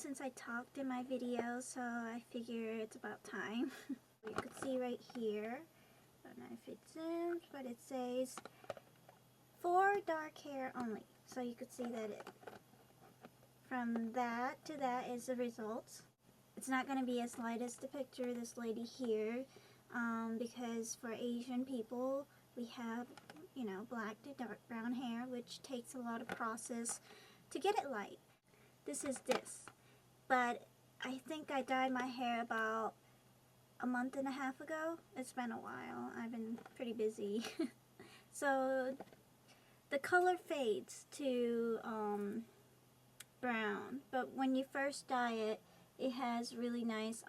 since I talked in my video, so I figure it's about time. You could see right here, I don't know if it zooms, but it says for dark hair only. So you could see that from that to that is the results. It's not going to be as light as the picture of this lady here, because for Asian people we have, you know, black to dark brown hair, which takes a lot of process to get it light. This is this, but I think I dyed my hair about a month and a half ago. It's been a while. I've been pretty busy. So the color fades to brown, but when you first dye it, it has really nice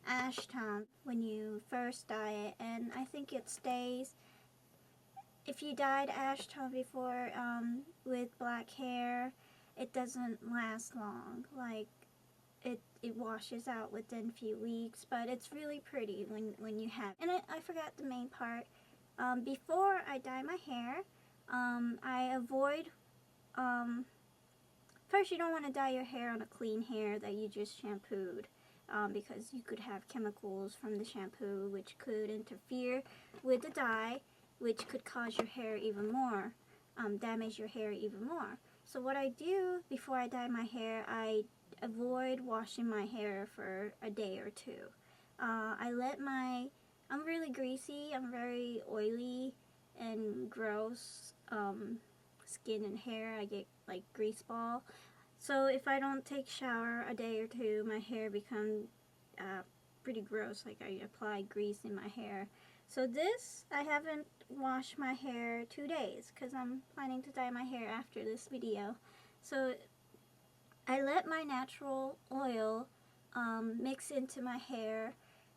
ash tone when you first dye it, and I think it stays. If you dyed ash tone before with black hair, it doesn't last long. Like it washes out within a few weeks, but it's really pretty when you have. And I forgot the main part. Before I dye my hair, I avoid. First, you don't want to dye your hair on a clean hair that you just shampooed, because you could have chemicals from the shampoo which could interfere with the dye, which could cause your hair even more, damage your hair even more. So what I do before I dye my hair, I avoid washing my hair for a day or two. I'm really greasy, I'm very oily and gross skin and hair. I get like grease ball. So if I don't take shower a day or two, my hair becomes pretty gross, like I apply grease in my hair. So this, I haven't washed my hair 2 days because I'm planning to dye my hair after this video. So I let my natural oil mix into my hair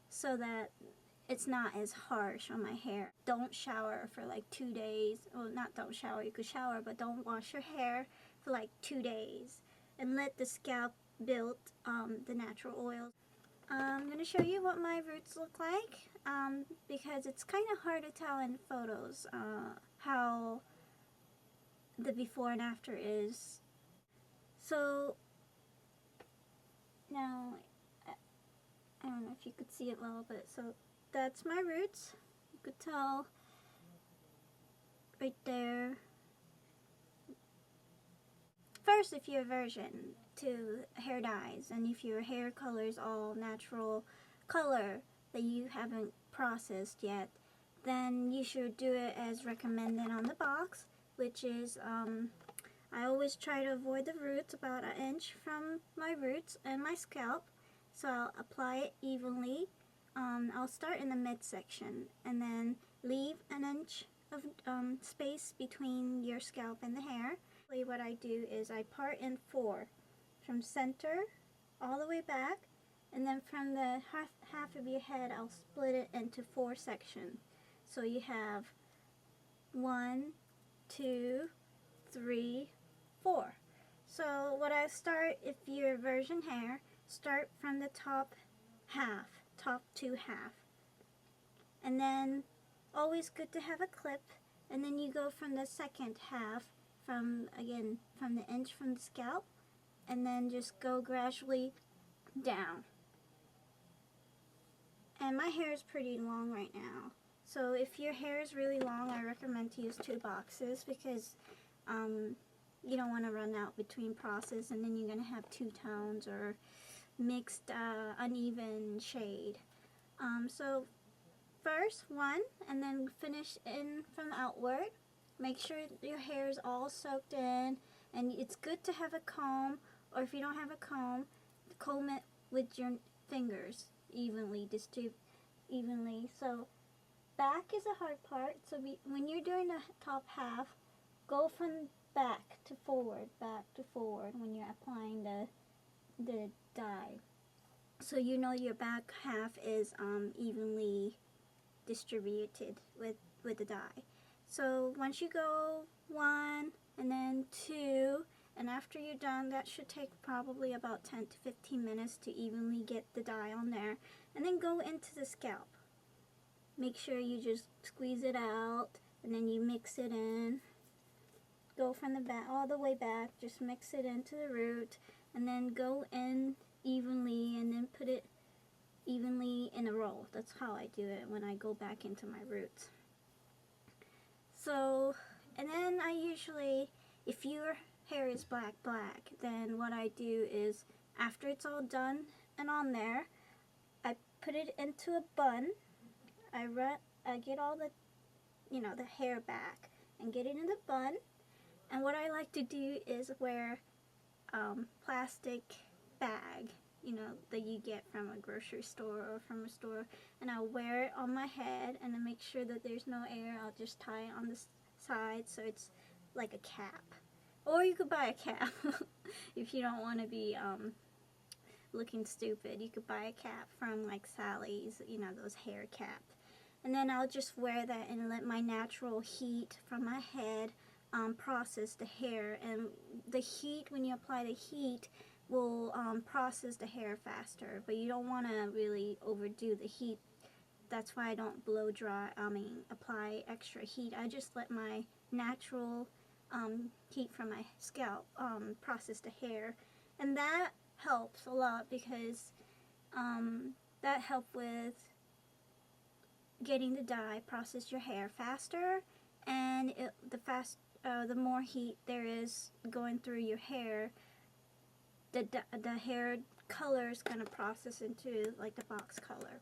so that it's not as harsh on my hair. Don't shower for like 2 days. Well, not don't shower, you could shower, but don't wash your hair for like 2 days. And let the scalp build the natural oil. I'm going to show you what my roots look like, because it's kind of hard to tell in photos how the before and after is. So now, I don't know if you could see it well, but so that's my roots. You could tell right there. First, if you're a virgin to hair dyes, and if your hair color is all natural color that you haven't processed yet, then you should do it as recommended on the box, which is, I always try to avoid the roots about 1 inch from my roots and my scalp. So I'll apply it evenly. I'll start in the midsection and then leave 1 inch of space between your scalp and the hair. What I do is I part in 4, from center all the way back, and then from the half of your head I'll split it into 4 sections. So you have 1, 2, 3, 4. So what I start, if you're virgin hair, start from the top half, top 2 half, and then always good to have a clip, and then you go from the second half, from the inch from the scalp, and then just go gradually down. And my hair is pretty long right now, so if your hair is really long, I recommend to use 2 boxes, because you don't want to run out between process and then you're going to have 2 tones or mixed uneven shade. So first 1, and then finish in from outward. Make sure your hair is all soaked in, and it's good to have a comb, or if you don't have a comb it with your fingers evenly, distribute evenly. So back is a hard part, so when you're doing the top half, go from back to forward when you're applying the dye. So you know your back half is evenly distributed with the dye. So once you go 1 and then 2, and after you're done, that should take probably about 10 to 15 minutes to evenly get the dye on there, and then go into the scalp. Make sure you just squeeze it out, and then you mix it in. Go from the back all the way back, just mix it into the root, and then go in evenly and then put it evenly in a roll. That's how I do it when I go back into my roots. So, and then I usually, if your hair is black, then what I do is, after it's all done and on there, I put it into a bun. I get all the, the hair back and get it in the bun. And what I like to do is wear plastic bag, that you get from a grocery store or from a store, and I'll wear it on my head, and to make sure that there's no air, I'll just tie it on the side so it's like a cap. Or you could buy a cap if you don't want to be looking stupid. You could buy a cap from like Sally's, those hair caps. And then I'll just wear that and let my natural heat from my head process the hair. And the heat, when you apply the heat, will process the hair faster, but you don't want to really overdo the heat. That's why I don't apply extra heat. I just let my natural heat from my scalp process the hair, and that helps a lot because that helps with getting the dye process your hair faster, and the more heat there is going through your hair, the hair color is going to process into like the box color.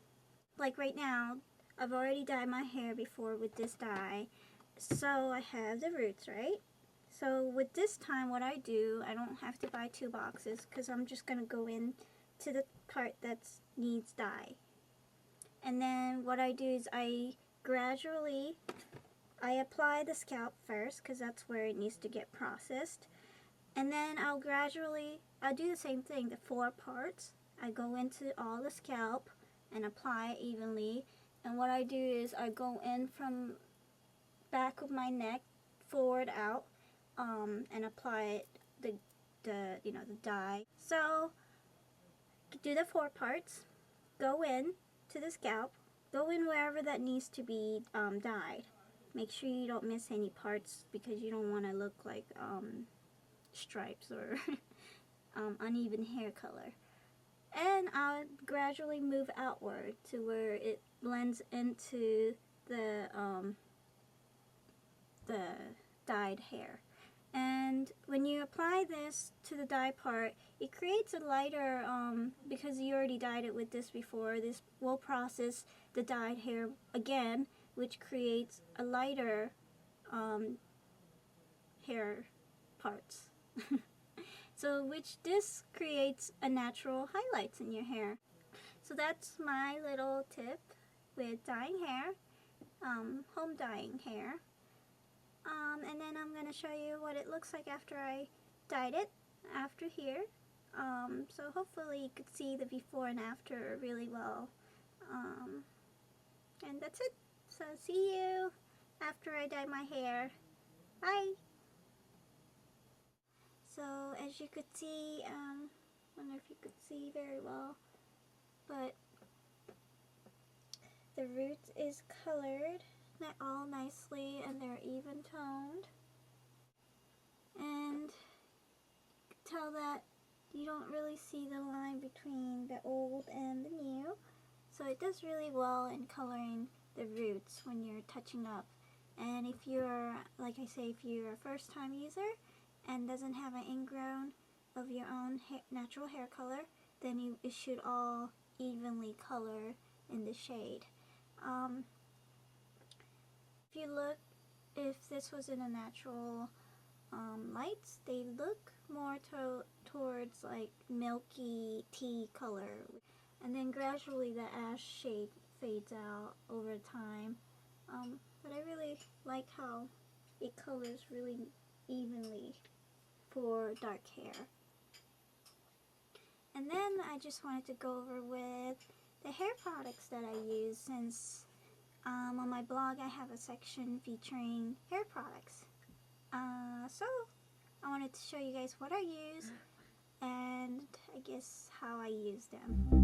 Like right now, I've already dyed my hair before with this dye, so I have the roots, right? So with this time, what I do, I don't have to buy 2 boxes because I'm just going to go in to the part that needs dye. And then what I do is I apply the scalp first because that's where it needs to get processed. And then I'll do the same thing, the 4 parts. I go into all the scalp and apply it evenly. And what I do is I go in from back of my neck forward out and apply the dye. So do the 4 parts, go in to the scalp, go in wherever that needs to be dyed. Make sure you don't miss any parts because you don't want to look like stripes or uneven hair color. And I'll gradually move outward to where it blends into the dyed hair. And when you apply this to the dye part, it creates a lighter, because you already dyed it with this before, this will process the dyed hair again, which creates a lighter hair parts. So this creates a natural highlights in your hair. So that's my little tip with dyeing hair, home dyeing hair. And then I'm going to show you what it looks like after I dyed it, after here. So hopefully you could see the before and after really well. And that's it. So see you after I dye my hair. Bye! So as you could see, I don't know if you could see very well, but the roots is colored all nicely and they're even toned. And you can tell that you don't really see the line between the old and the new. So it does really well in coloring the roots when you're touching up. And if you're, like I say, if you're a first time user and doesn't have an ingrown of your own natural hair color, then it should all evenly color in the shade. If you look, if this was in a natural lights, they look more towards like milky tea color, and then gradually the ash shade fades out over time. But I really like how it colors really evenly for dark hair. And then I just wanted to go over with the hair products that I use, since on my blog I have a section featuring hair products. So I wanted to show you guys what I use and I guess how I use them.